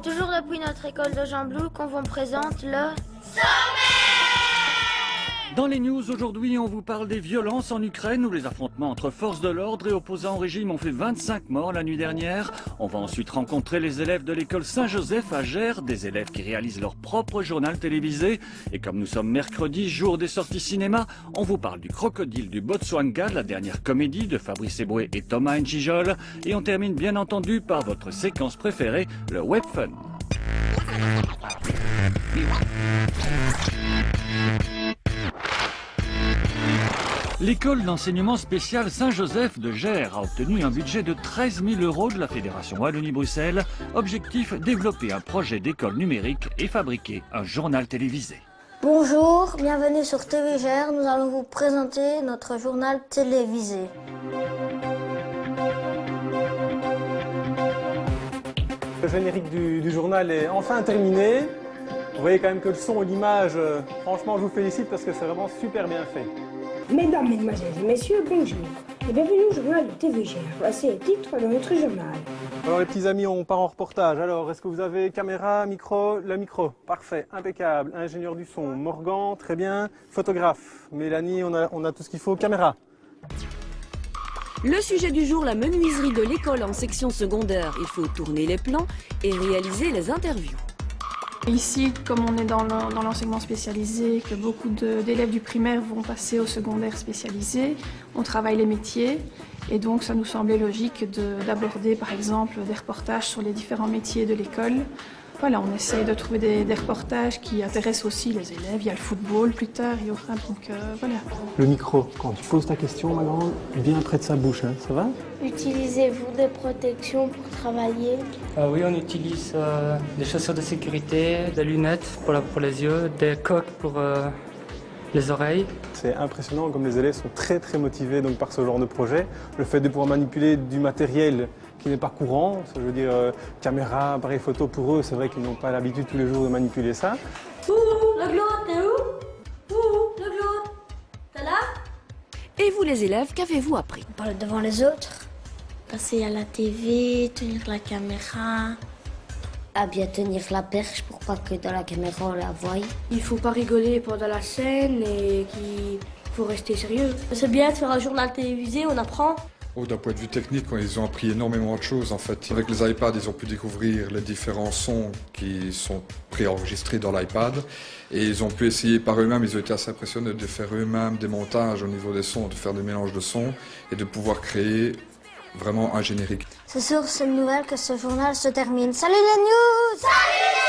toujours depuis notre école de Gembloux qu'on vous présente le... Dans les news aujourd'hui, on vous parle des violences en Ukraine où les affrontements entre forces de l'ordre et opposants au régime ont fait 25 morts la nuit dernière. On va ensuite rencontrer les élèves de l'école Saint-Joseph à Gers, des élèves qui réalisent leur propre journal télévisé. Et comme nous sommes mercredi, jour des sorties cinéma, on vous parle du Crocodile du Botswana, la dernière comédie de Fabrice Eboué et Thomas Njijol. Et on termine bien entendu par votre séquence préférée, le Web Fun. L'école d'enseignement spécial Saint-Joseph de Gers a obtenu un budget de 13 000 € de la Fédération Wallonie-Bruxelles. Objectif, développer un projet d'école numérique et fabriquer un journal télévisé. Bonjour, bienvenue sur TV Gers. Nous allons vous présenter notre journal télévisé. Le générique du journal est enfin terminé. Vous voyez quand même que le son et l'image, franchement je vous félicite parce que c'est vraiment super bien fait. Mesdames, Mesdemoiselles et Messieurs, bonjour et bienvenue au journal de TV Gers. Voici les titres de notre journal. Alors les petits amis, on part en reportage. Alors, est-ce que vous avez caméra, micro? Le micro, parfait, impeccable. Ingénieur du son, Morgan, très bien. Photographe, Mélanie, on a tout ce qu'il faut. Caméra. Le sujet du jour, la menuiserie de l'école en section secondaire. Il faut tourner les plans et réaliser les interviews. Ici, comme on est dans l'enseignement spécialisé, que beaucoup d'élèves du primaire vont passer au secondaire spécialisé, on travaille les métiers et donc ça nous semblait logique d'aborder par exemple des reportages sur les différents métiers de l'école. Voilà, on essaye de trouver des reportages qui intéressent aussi les élèves. Il y a le football plus tard, il y aura donc voilà. Le micro, quand tu poses ta question, ma grande, bien près de sa bouche, hein, ça va? Utilisez-vous des protections pour travailler? Oui, on utilise des chaussures de sécurité, des lunettes pour les yeux, des coques pour les oreilles. C'est impressionnant comme les élèves sont très motivés donc, par ce genre de projet. Le fait de pouvoir manipuler du matériel qui n'est pas courant, je veux dire caméra, appareil photo pour eux, c'est vrai qu'ils n'ont pas l'habitude tous les jours de manipuler ça. Le Claude, t'es où? Le Claude, t'es là? Et vous les élèves, qu'avez-vous appris? Parler devant les autres, passer à la TV, tenir la caméra, à bien tenir la perche pour pas que dans la caméra on la voie. Il faut pas rigoler pendant la scène et qu'il faut rester sérieux. C'est bien de faire un journal télévisé, on apprend. D'un point de vue technique, ils ont appris énormément de choses en fait. Avec les iPads, ils ont pu découvrir les différents sons qui sont préenregistrés dans l'iPad et ils ont pu essayer par eux-mêmes, ils ont été assez impressionnés de faire eux-mêmes des montages au niveau des sons, de faire des mélanges de sons et de pouvoir créer vraiment un générique. C'est sur cette nouvelle que ce journal se termine. Salut les news! Salut!